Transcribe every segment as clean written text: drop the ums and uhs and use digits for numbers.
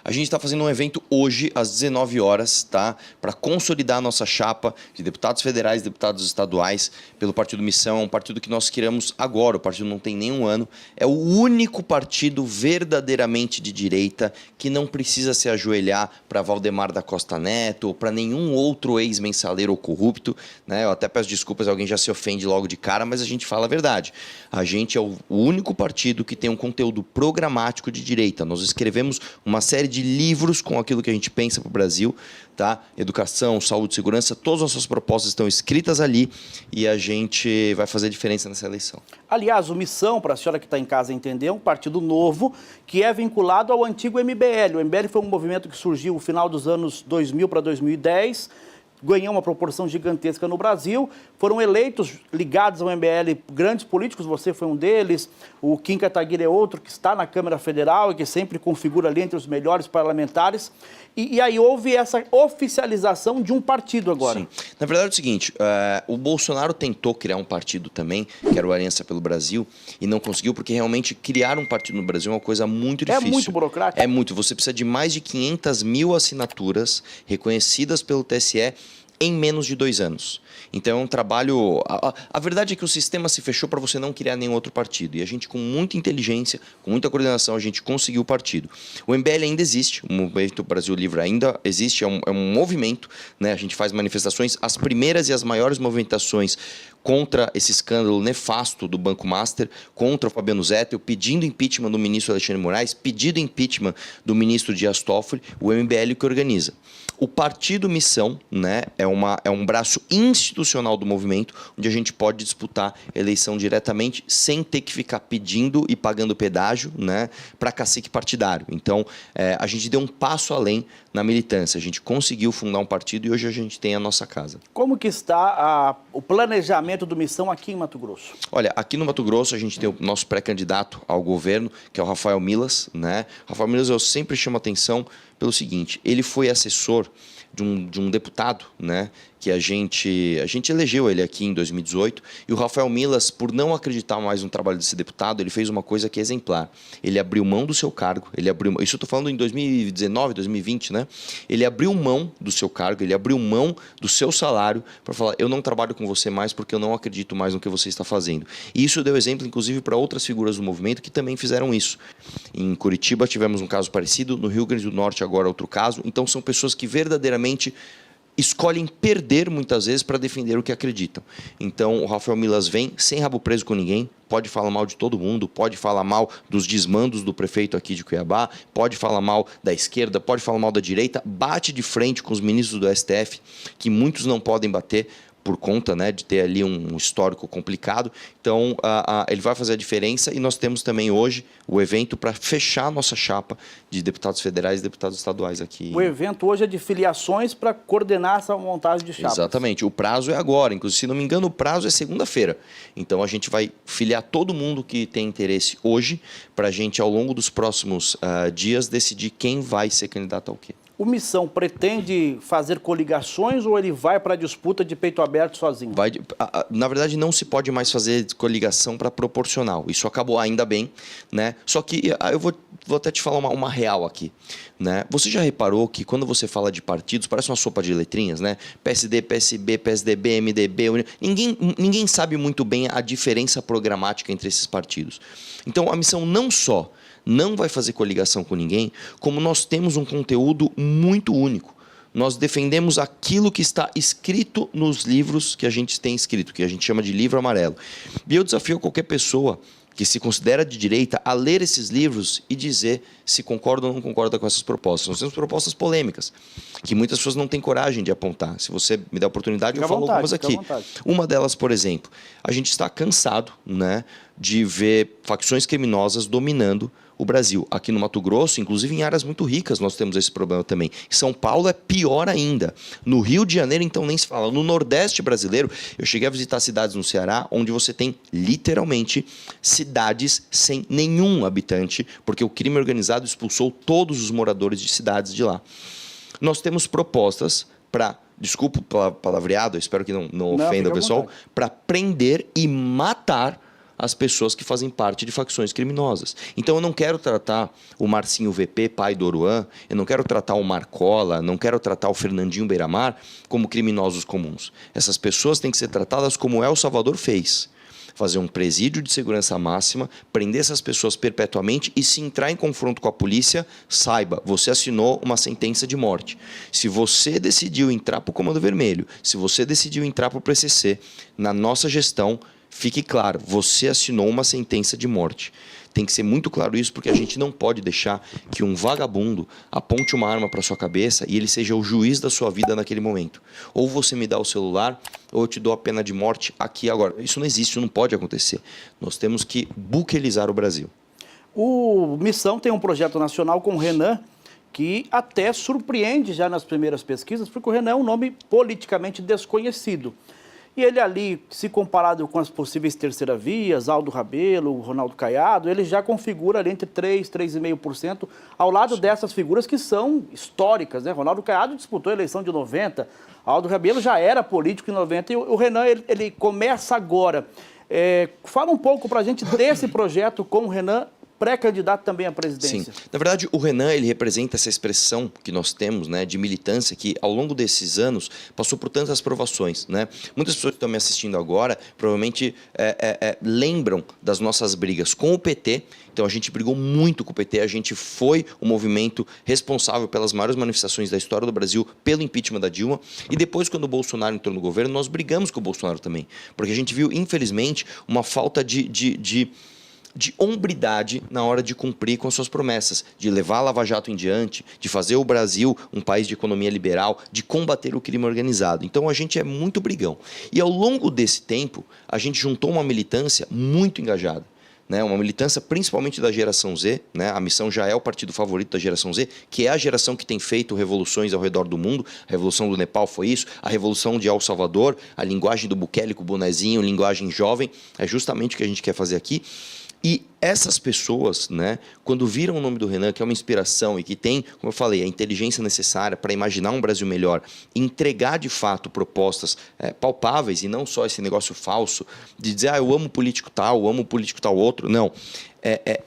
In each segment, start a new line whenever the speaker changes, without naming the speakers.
A gente está fazendo um evento hoje, às 19 horas, tá? Para consolidar a nossa chapa de deputados federais e deputados estaduais pelo Partido Missão. É um partido que nós criamos agora, o partido não tem nenhum ano. É o único partido verdadeiramente de direita que não precisa se ajoelhar para Valdemar da Costa Neto ou para nenhum outro ex-mensaleiro ou corrupto, né? Eu até peço desculpas, alguém já se ofende logo de cara, mas a gente fala a verdade. A gente é o único partido que tem um conteúdo programático de direita. Nós escrevemos uma série de livros com aquilo que a gente pensa para o Brasil, tá? Educação, saúde, segurança, todas as nossas propostas estão escritas ali e a gente vai fazer diferença nessa eleição.
Aliás, o Missão, para a senhora que está em casa entender, é um partido novo que é vinculado ao antigo MBL. O MBL foi um movimento que surgiu no final dos anos 2000 para 2010, ganhou uma proporção gigantesca no Brasil, foram eleitos ligados ao MBL grandes políticos, você foi um deles, o Kim Kataguiri é outro que está na Câmara Federal e que sempre configura ali entre os melhores parlamentares, e aí houve essa oficialização de um partido agora.
Sim. Na verdade é o seguinte, o Bolsonaro tentou criar um partido também, que era o Aliança pelo Brasil, e não conseguiu, porque realmente criar um partido no Brasil é uma coisa muito difícil.
É muito burocrático?
É muito, você precisa de mais de 500 mil assinaturas reconhecidas pelo TSE em menos de 2 anos. Então é um trabalho... A verdade é que o sistema se fechou para você não criar nenhum outro partido. E a gente, com muita inteligência, com muita coordenação, a gente conseguiu o partido. O MBL ainda existe, o Movimento Brasil Livre ainda existe, é um movimento, né? A gente faz manifestações, as primeiras e as maiores movimentações contra esse escândalo nefasto do Banco Master, contra o Fabiano Zettel, pedindo impeachment do ministro Alexandre de Moraes, pedindo impeachment do ministro Dias Toffoli, o MBL que organiza. O Partido Missão, né, é um braço institucional do movimento, onde a gente pode disputar eleição diretamente sem ter que ficar pedindo e pagando pedágio, né, para cacique partidário. Então, a gente deu um passo além na militância. A gente conseguiu fundar um partido e hoje a gente tem a nossa casa.
Como que está o planejamento do Missão aqui em Mato Grosso?
Olha, aqui no Mato Grosso a gente tem o nosso pré-candidato ao governo, que é o Rafael Milas, né? Rafael Milas, eu sempre chamo a atenção pelo seguinte, ele foi assessor de um deputado, né, que a gente elegeu ele aqui em 2018, e o Rafael Milas, por não acreditar mais no trabalho desse deputado, ele fez uma coisa que é exemplar. Ele abriu mão do seu cargo, isso eu estou falando em 2019, 2020, né? Ele abriu mão do seu cargo, ele abriu mão do seu salário para falar, eu não trabalho com você mais porque eu não acredito mais no que você está fazendo. E isso deu exemplo, inclusive, para outras figuras do movimento que também fizeram isso. Em Curitiba tivemos um caso parecido, no Rio Grande do Norte agora outro caso, então são pessoas que verdadeiramente escolhem perder muitas vezes para defender o que acreditam. Então o Rafael Milas vem sem rabo preso com ninguém, pode falar mal de todo mundo, pode falar mal dos desmandos do prefeito aqui de Cuiabá, pode falar mal da esquerda, pode falar mal da direita, bate de frente com os ministros do STF, que muitos não podem bater por conta, né, de ter ali um histórico complicado. Então, ele vai fazer a diferença e nós temos também hoje o evento para fechar a nossa chapa de deputados federais e deputados estaduais aqui.
O evento hoje é de filiações para coordenar essa montagem de chapas.
Exatamente. O prazo é agora. Inclusive, se não me engano, o prazo é segunda-feira. Então, a gente vai filiar todo mundo que tem interesse hoje para a gente, ao longo dos próximos dias, decidir quem vai ser candidato ao quê.
O Missão pretende fazer coligações ou ele vai para a disputa de peito aberto sozinho?
Na verdade, não se pode mais fazer coligação para proporcional. Isso acabou, ainda bem, né? Só que eu vou até te falar uma real aqui, né? Você já reparou que quando você fala de partidos, parece uma sopa de letrinhas, né? PSD, PSB, PSDB, MDB... Ninguém sabe muito bem a diferença programática entre esses partidos. Então, a Missão não só não vai fazer coligação com ninguém, como nós temos um conteúdo muito único. Nós defendemos aquilo que está escrito nos livros que a gente tem escrito, que a gente chama de livro amarelo. E eu desafio qualquer pessoa que se considera de direita a ler esses livros e dizer se concorda ou não concorda com essas propostas. Nós temos propostas polêmicas, que muitas pessoas não têm coragem de apontar. Se você me der a oportunidade, eu falo algumas aqui. Uma delas, por exemplo, a gente está cansado, né, de ver facções criminosas dominando o Brasil. Aqui no Mato Grosso, inclusive em áreas muito ricas, nós temos esse problema também. Em São Paulo é pior ainda. No Rio de Janeiro, então, nem se fala. No Nordeste brasileiro, eu cheguei a visitar cidades no Ceará, onde você tem, literalmente, cidades sem nenhum habitante, porque o crime organizado expulsou todos os moradores de cidades de lá. Nós temos propostas para, desculpa o palavreado, eu espero que não ofenda o pessoal, para prender e matar as pessoas que fazem parte de facções criminosas. Então eu não quero tratar o Marcinho VP, pai do Oruan, eu não quero tratar o Marcola, não quero tratar o Fernandinho Beiramar como criminosos comuns. Essas pessoas têm que ser tratadas como El Salvador fez. Fazer um presídio de segurança máxima, prender essas pessoas perpetuamente e, se entrar em confronto com a polícia, saiba, você assinou uma sentença de morte. Se você decidiu entrar para o Comando Vermelho, se você decidiu entrar para o PCC, na nossa gestão, fique claro, você assinou uma sentença de morte. Tem que ser muito claro isso, porque a gente não pode deixar que um vagabundo aponte uma arma para sua cabeça e ele seja o juiz da sua vida naquele momento. Ou você me dá o celular, ou eu te dou a pena de morte aqui agora. Isso não existe, isso não pode acontecer. Nós temos que buquelizar o Brasil.
O Missão tem um projeto nacional com o Renan, que até surpreende já nas primeiras pesquisas, porque o Renan é um nome politicamente desconhecido. E ele ali, se comparado com as possíveis terceira vias, Aldo Rebelo, Ronaldo Caiado, ele já configura ali entre 3%, 3,5%, ao lado dessas figuras que são históricas, né? Ronaldo Caiado disputou a eleição de 90, Aldo Rebelo já era político em 90, e o Renan, ele começa agora. Fala um pouco para a gente desse projeto com o Renan, pré-candidato também à presidência.
Sim. Na verdade, o Renan, ele representa essa expressão que nós temos, né, de militância, que ao longo desses anos passou por tantas provações, né? Muitas pessoas que estão me assistindo agora provavelmente lembram das nossas brigas com o PT. Então a gente brigou muito com o PT, a gente foi o movimento responsável pelas maiores manifestações da história do Brasil pelo impeachment da Dilma. E depois, quando o Bolsonaro entrou no governo, nós brigamos com o Bolsonaro também. Porque a gente viu, infelizmente, uma falta de hombridade na hora de cumprir com as suas promessas, de levar a Lava Jato em diante, de fazer o Brasil um país de economia liberal, de combater o crime organizado. Então a gente é muito brigão. E ao longo desse tempo, a gente juntou uma militância muito engajada. Né, uma militância principalmente da geração Z, né, a Missão já é o partido favorito da geração Z, que é a geração que tem feito revoluções ao redor do mundo. A Revolução do Nepal foi isso, a Revolução de El Salvador, a linguagem do Bukele com o bonezinho, linguagem jovem, é justamente o que a gente quer fazer aqui. E essas pessoas, né, quando viram o nome do Renan, que é uma inspiração e que tem, como eu falei, a inteligência necessária para imaginar um Brasil melhor, entregar de fato propostas palpáveis e não só esse negócio falso de dizer, eu amo político tal, eu amo político tal outro. Não.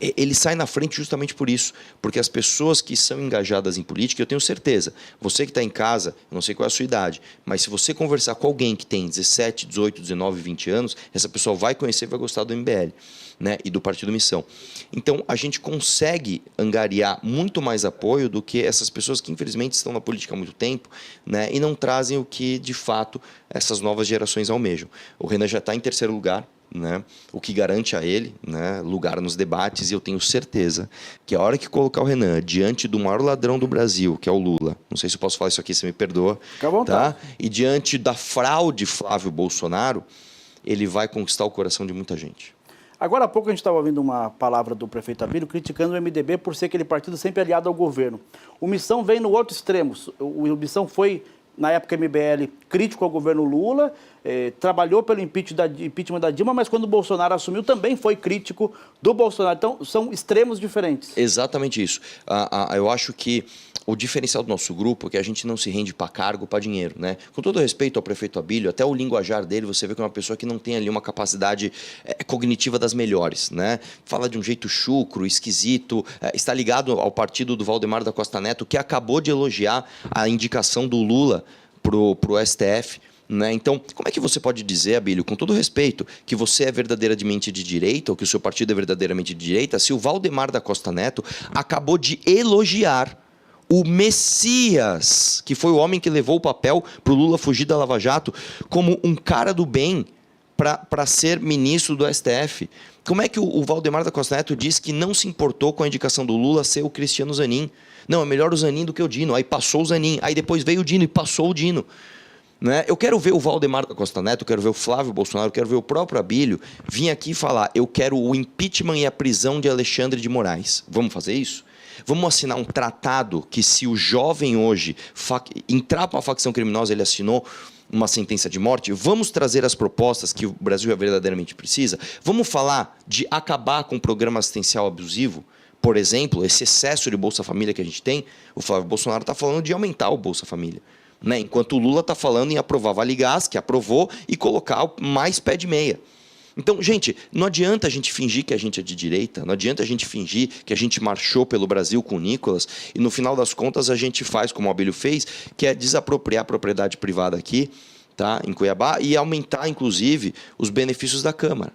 Ele sai na frente justamente por isso, porque as pessoas que são engajadas em política, eu tenho certeza, você que está em casa, eu não sei qual é a sua idade, mas se você conversar com alguém que tem 17, 18, 19, 20 anos, essa pessoa vai conhecer e vai gostar do MBL, né, e do Partido Missão. Então, a gente consegue angariar muito mais apoio do que essas pessoas que, infelizmente, estão na política há muito tempo, né, e não trazem o que, de fato, essas novas gerações almejam. O Renan já está em terceiro lugar, né, o que garante a ele, né, lugar nos debates, e eu tenho certeza que a hora que colocar o Renan diante do maior ladrão do Brasil, que é o Lula, não sei se eu posso falar isso aqui, você me perdoa,
fica à vontade,
tá? E diante da fraude Flávio Bolsonaro, ele vai conquistar o coração de muita gente.
Agora há pouco a gente estava ouvindo uma palavra do prefeito Abílio criticando o MDB por ser aquele partido sempre aliado ao governo. O Missão vem no outro extremo. O Missão foi, na época MBL, crítico ao governo Lula, trabalhou pelo impeachment da Dilma, mas quando o Bolsonaro assumiu também foi crítico do Bolsonaro. Então, são extremos diferentes.
Exatamente isso. Eu acho que o diferencial do nosso grupo é que a gente não se rende para cargo, para dinheiro, né? Com todo respeito ao prefeito Abílio, até o linguajar dele, você vê que é uma pessoa que não tem ali uma capacidade cognitiva das melhores, né? Fala de um jeito chucro, esquisito, está ligado ao partido do Valdemar da Costa Neto, que acabou de elogiar a indicação do Lula pro STF. Né? Então, como é que você pode dizer, Abílio, com todo respeito, que você é verdadeiramente de direita, ou que o seu partido é verdadeiramente de direita, se o Valdemar da Costa Neto acabou de elogiar o Messias, que foi o homem que levou o papel para o Lula fugir da Lava Jato, como um cara do bem para ser ministro do STF? Como é que o Valdemar da Costa Neto diz que não se importou com a indicação do Lula ser o Cristiano Zanin? Não, é melhor o Zanin do que o Dino. Aí passou o Zanin, aí depois veio o Dino e passou o Dino. Né? Eu quero ver o Valdemar da Costa Neto, eu quero ver o Flávio Bolsonaro, eu quero ver o próprio Abílio vir aqui falar, eu quero o impeachment e a prisão de Alexandre de Moraes. Vamos fazer isso? Vamos assinar um tratado que, se o jovem hoje entrar para uma facção criminosa, ele assinou uma sentença de morte? Vamos trazer as propostas que o Brasil verdadeiramente precisa? Vamos falar de acabar com o programa assistencial abusivo? Por exemplo, esse excesso de Bolsa Família que a gente tem, o Flávio Bolsonaro está falando de aumentar o Bolsa Família. Né? Enquanto o Lula está falando em aprovar Vale Gás, que aprovou, e colocar mais pé de meia. Então, gente, não adianta a gente fingir que a gente é de direita, não adianta a gente fingir que a gente marchou pelo Brasil com o Nicolas e no final das contas a gente faz como o Abílio fez, que é desapropriar a propriedade privada aqui, tá, em Cuiabá, e aumentar, inclusive, os benefícios da Câmara.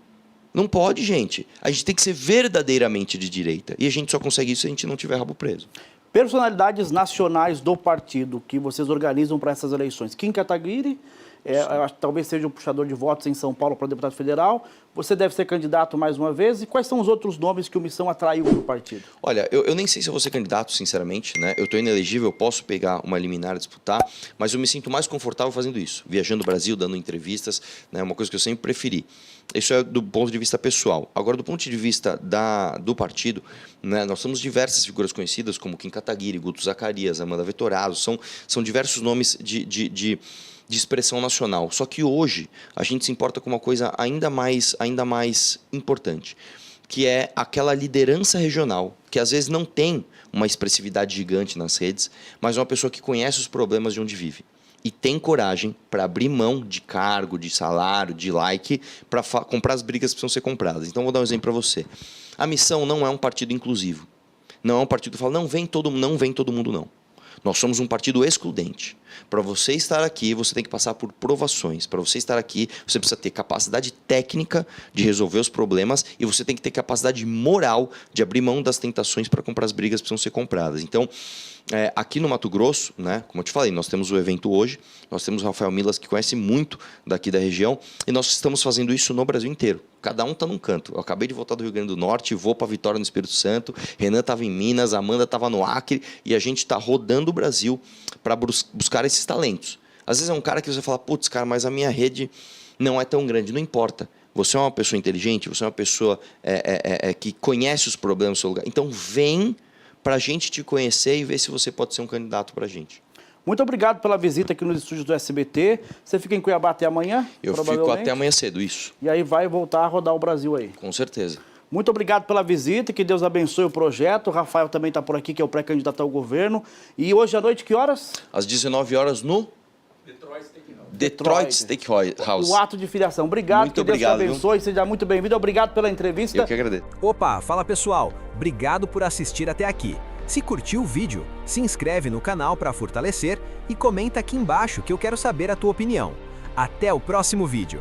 Não pode, gente. A gente tem que ser verdadeiramente de direita. E a gente só consegue isso se a gente não tiver rabo preso.
Personalidades nacionais do partido que vocês organizam para essas eleições. Kim Kataguiri, talvez seja o puxador de votos em São Paulo para deputado federal. Você deve ser candidato mais uma vez. E quais são os outros nomes que o Missão atraiu para o partido?
Olha, eu nem sei se eu vou ser candidato, sinceramente, né? Eu estou inelegível, eu posso pegar uma liminar e disputar, mas eu me sinto mais confortável fazendo isso. Viajando o Brasil, dando entrevistas, né? Uma coisa que eu sempre preferi. Isso é do ponto de vista pessoal. Agora, do ponto de vista do partido, né? Nós temos diversas figuras conhecidas, como Kim Kataguiri, Guto Zacarias, Amanda Vettorado, são diversos nomes de expressão nacional. Só que hoje a gente se importa com uma coisa ainda mais importante, que é aquela liderança regional, que às vezes não tem uma expressividade gigante nas redes, mas é uma pessoa que conhece os problemas de onde vive. E tem coragem para abrir mão de cargo, de salário, de like, para comprar as brigas que precisam ser compradas. Então, vou dar um exemplo para você. A Missão não é um partido inclusivo. Não é um partido que fala, não vem todo mundo, não. Nós somos um partido excludente. Para você estar aqui, você tem que passar por provações. Para você estar aqui, você precisa ter capacidade técnica de resolver os problemas e você tem que ter capacidade moral de abrir mão das tentações para comprar as brigas que precisam ser compradas. Então, aqui no Mato Grosso, né, como eu te falei, nós temos o evento hoje, nós temos o Rafael Milas, que conhece muito daqui da região, e nós estamos fazendo isso no Brasil inteiro. Cada um está num canto. Eu acabei de voltar do Rio Grande do Norte, vou para Vitória no Espírito Santo, Renan estava em Minas, Amanda estava no Acre, e a gente está rodando o Brasil para buscar esses talentos. Às vezes é um cara que você fala, putz, cara, mas a minha rede não é tão grande. Não importa. Você é uma pessoa inteligente, você é uma pessoa que conhece os problemas do seu lugar. Então vem para a gente te conhecer e ver se você pode ser um candidato para a gente.
Muito obrigado pela visita aqui nos estúdios do SBT. Você fica em Cuiabá até amanhã?
Eu fico até amanhã cedo, isso.
E aí vai voltar a rodar o Brasil aí?
Com certeza.
Muito obrigado pela visita, que Deus abençoe o projeto. O Rafael também está por aqui, que é o pré-candidato ao governo. E hoje à noite, que horas?
Às 19 horas no Detroit Steakhouse.
O ato de filiação. Obrigado,
muito
que
obrigado,
Deus te abençoe. Viu? Seja muito bem-vindo. Obrigado pela entrevista.
Eu que agradeço.
Opa, fala pessoal. Obrigado por assistir até aqui. Se curtiu o vídeo, se inscreve no canal para fortalecer e comenta aqui embaixo que eu quero saber a tua opinião. Até o próximo vídeo.